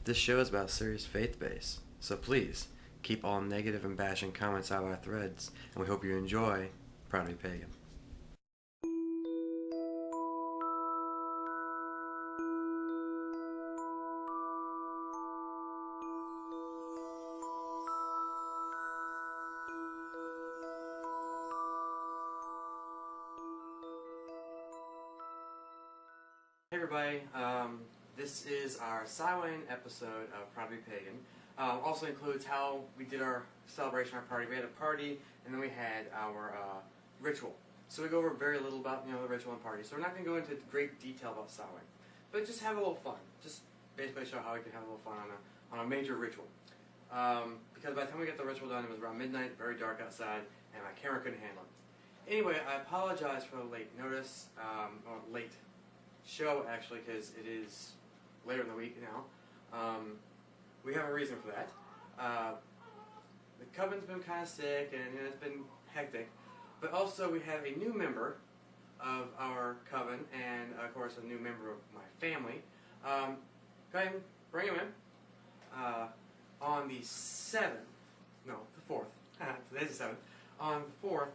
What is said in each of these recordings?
This show is about serious faith base, so please keep all negative and bashing comments out of our threads, and we hope you enjoy Proud to be Pagan. Hey everybody, this is our Samhain episode of Proud to be Pagan. Also includes how we did our celebration, our party. We had a party, and then we had our ritual. So we go over very little about the ritual and party. So we're not going to go into great detail about Samhain, but just have a little fun. Just basically show how we can have a little fun on a major ritual. Because by the time we got the ritual done, it was around midnight, very dark outside, and my camera couldn't handle it. Anyway, I apologize for the late notice, or late show actually, because it is later in the week now. We have a reason for that. The coven's been kind of sick and it's been hectic, but also we have a new member of our coven and of course a new member of my family. Go ahead and bring him in. On the 7th, no, the 4th, today's the 7th, on the 4th,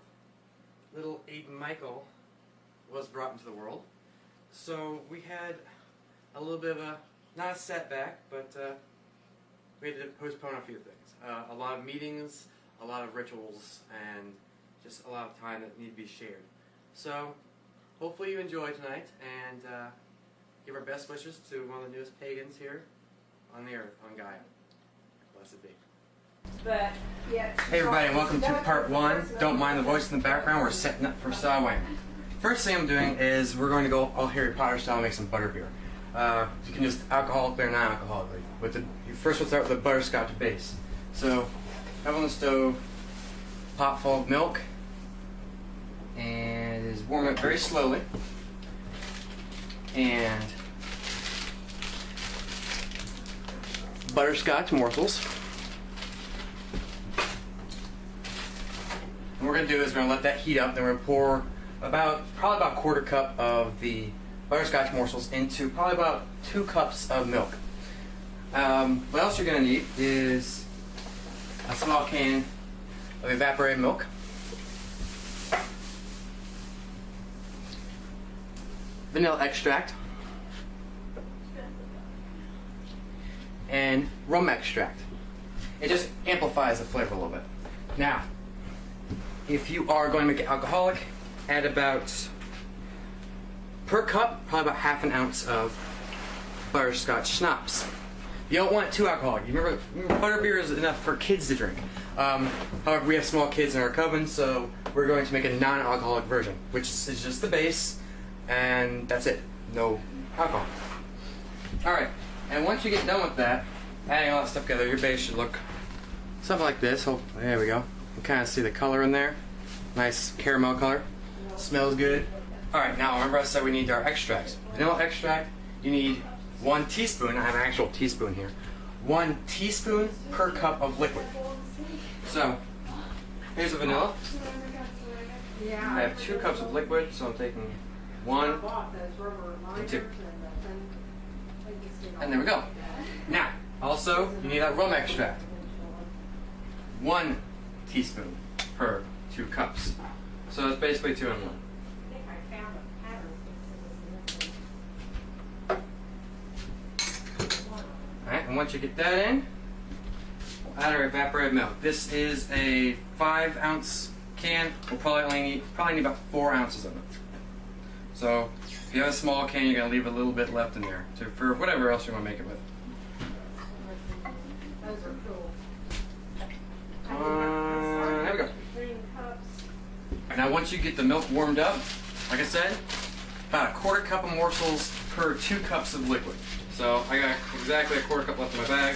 little Aiden Michael was brought into the world. So we had a little bit of a, not a setback, but we had to postpone a few things. A lot of meetings, a lot of rituals, and just a lot of time that need to be shared. So hopefully you enjoy tonight, and give our best wishes to one of the newest pagans here on the earth, on Gaia. Blessed be. But, yeah, hey everybody, and welcome to part 1. Don't mind the voice in the background, we're setting up for Samhain. First thing I'm doing is we're going to go all Harry Potter style and make some butterbeer. You can just alcoholically or non-alcoholically. First we'll start with a butterscotch base. So, have on the stove, pot full of milk, and just warm it very slowly. And butterscotch morsels. And what we're going to do is we're going to let that heat up, then we're going to pour probably about a quarter cup of the butterscotch morsels into probably about 2 cups of milk. What else you're going to need is a small can of evaporated milk, vanilla extract, and rum extract. It just amplifies the flavor a little bit. Now, if you are going to make it alcoholic, add about, per cup, probably about half an ounce of butterscotch schnapps. You don't want it too alcoholic. You remember butterbeer is enough for kids to drink. However, we have small kids in our coven, so we're going to make a non-alcoholic version, which is just the base, and that's it. No alcohol. Alright, and once you get done with that, adding all that stuff together, your base should look something like this. Oh, there we go. You can kind of see the color in there. Nice caramel color. Smells good. Alright, now remember I said we need our extracts. Vanilla extract, you need 1 teaspoon, I have an actual teaspoon here, 1 teaspoon per cup of liquid. So, here's the vanilla. I have 2 cups of liquid, so I'm taking 1 and 2. And there we go. Now, also, you need that rum extract. 1 teaspoon per 2 cups. So it's basically 2 in 1. Alright, and once you get that in, we'll add our evaporated milk. This is a 5-ounce can. We'll probably need about 4 ounces of it. So if you have a small can, you're going to leave a little bit left in there for whatever else you want to make it with. those are cool. There we go. Green cups. Now once you get the milk warmed up, like I said, about a quarter cup of morsels per 2 cups of liquid. So I got exactly a quarter cup left in my bag.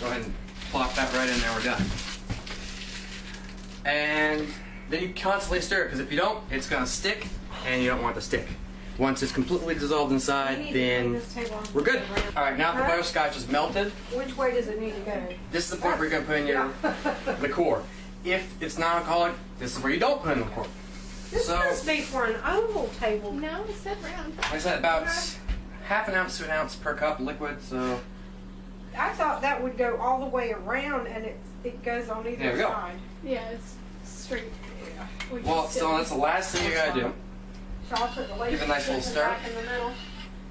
Go ahead and plop that right in there, we're done. And then you constantly stir it, because if you don't, it's going to stick, and you don't want it to stick. Once it's completely dissolved inside, then we're good. Alright, now that the butterscotch is melted, Which way does it need to go? this is the point where you're going to put in your liqueur. If it's non-alcoholic, this is where you don't put in the liqueur. This must be for an oval table. No, it's set round. Like I said, about half an ounce to an ounce per cup of liquid, so I thought that would go all the way around, and it goes on There either we go. side. Yeah, it's straight. We Well, just so did- that's the last thing you gotta do. Shall I put the lace Give a nice little chicken stir. back in the middle?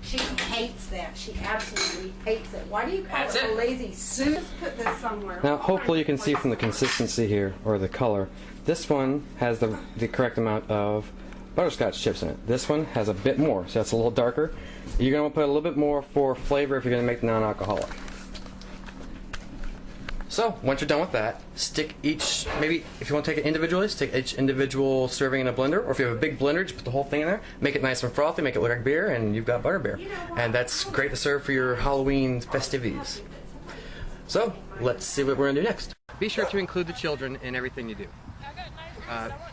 She hates that. She absolutely hates it. Why do you call That's it a it. lazy Susan? Just put this somewhere. Now, hopefully you can see from the consistency here, or the color, this one has the correct amount of butterscotch chips in it. This one has a bit more, so that's a little darker. You're going to put a little bit more for flavor if you're going to make non-alcoholic. So, once you're done with that, stick each, maybe if you want to take it individually, stick each individual serving in a blender, or if you have a big blender, just put the whole thing in there, make it nice and frothy, make it look like beer, and you've got butterbeer. And that's great to serve for your Halloween festivities. So, let's see what we're going to do next. Be sure to include the children in everything you do.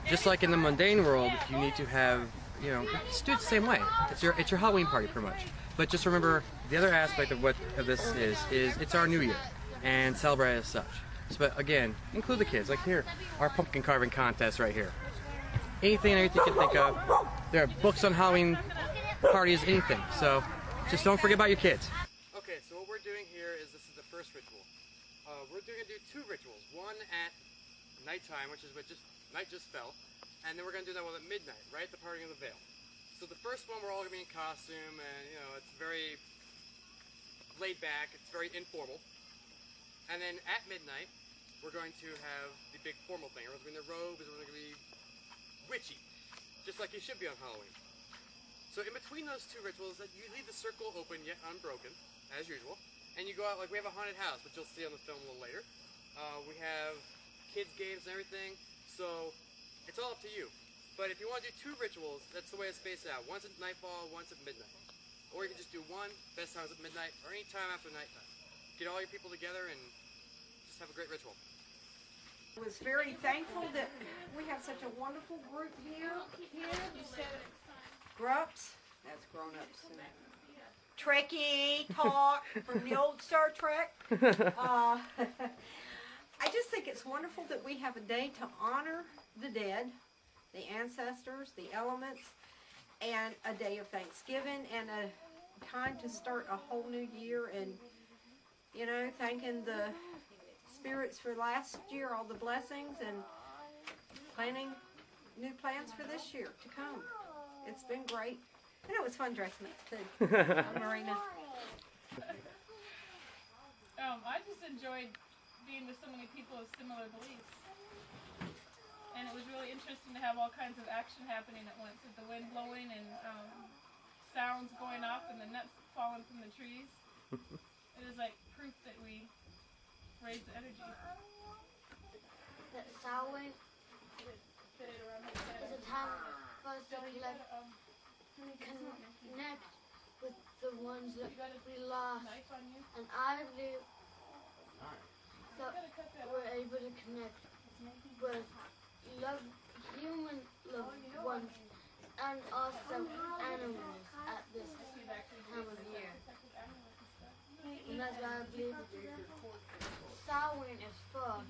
Just like in the mundane world, you need to have, you know, just do it the same way. It's your Halloween party, pretty much. But just remember, the other aspect of what this is it's our new year, and celebrate as such. So, but again, include the kids. Like here, our pumpkin carving contest right here. Anything and everything you can think of. There are books on Halloween parties, anything. So just don't forget about your kids. Okay, so what we're doing here is this is the first ritual. We're going to do two rituals. One at nighttime, which is what night just fell, and then we're going to do that one at midnight, right at the parting of the veil. So the first one we're all going to be in costume, and you know it's very laid back, it's very informal. And then at midnight, we're going to have the big formal thing. Everyone's going to be in their robes, everyone's going to be witchy, just like you should be on Halloween. So in between those two rituals, that you leave the circle open yet unbroken, as usual, and you go out like we have a haunted house, which you'll see on the film a little later. We have kids games and everything, so it's all up to you. But if you want to do two rituals, that's the way it's spaced out. One's at nightfall, one's at midnight. Or you can just do one, best times at midnight, or any time after nighttime. Get all your people together and just have a great ritual. I was very thankful that we have such a wonderful group here. Kids, grups, that's grown-ups. Trekkie talk from the old Star Trek. I just think it's wonderful that we have a day to honor the dead, the ancestors, the elements, and a day of Thanksgiving, and a time to start a whole new year, and you know, thanking the spirits for last year, all the blessings, and planning new plans for this year to come. It's been great. And it was fun dressing up too. Marina. I just enjoyed being with so many people with similar beliefs. And it was really interesting to have all kinds of action happening at once, with the wind blowing and sounds going off and the nuts falling from the trees. It was like proof that we raised the energy. That Samhain is a time for us to connect with the ones that we lost. And I believe that we're able to connect with human loved ones and also animals at this time of year. And that's why I believe Samhain is for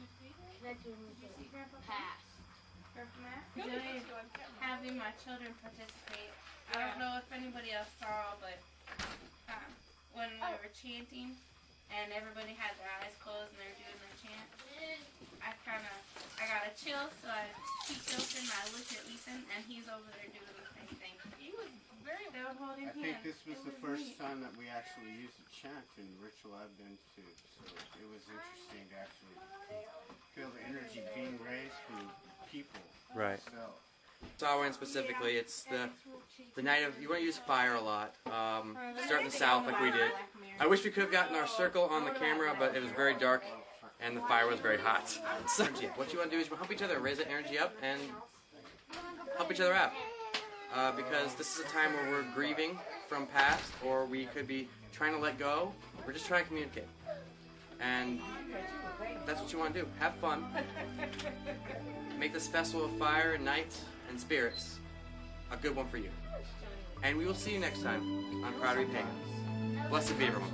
connecting with the past. Enjoyed having my children participate. I don't know if anybody else saw, but when we were chanting and everybody had their eyes closed and they're doing the chant, I got a chill, so I peeked open and I looked at Ethan and he's over there doing the same thing. He was they were holding I think this was the first time that we actually used a chant in the ritual I've been to, so it was interesting to actually feel the energy being raised from people. Right. Itself. Samhain specifically, it's the night of, you want to use fire a lot. Start in the south like we did. I wish we could have gotten our circle on the camera, but it was very dark and the fire was very hot. So what you want to do is you want to help each other, raise that energy up and help each other out. Because this is a time where we're grieving from past, or we could be trying to let go. We're just trying to communicate. And that's what you want to do. Have fun. Make this festival of fire and night and spirits a good one for you. And we will see you next time on Proud to be Pagan. Blessed be everyone.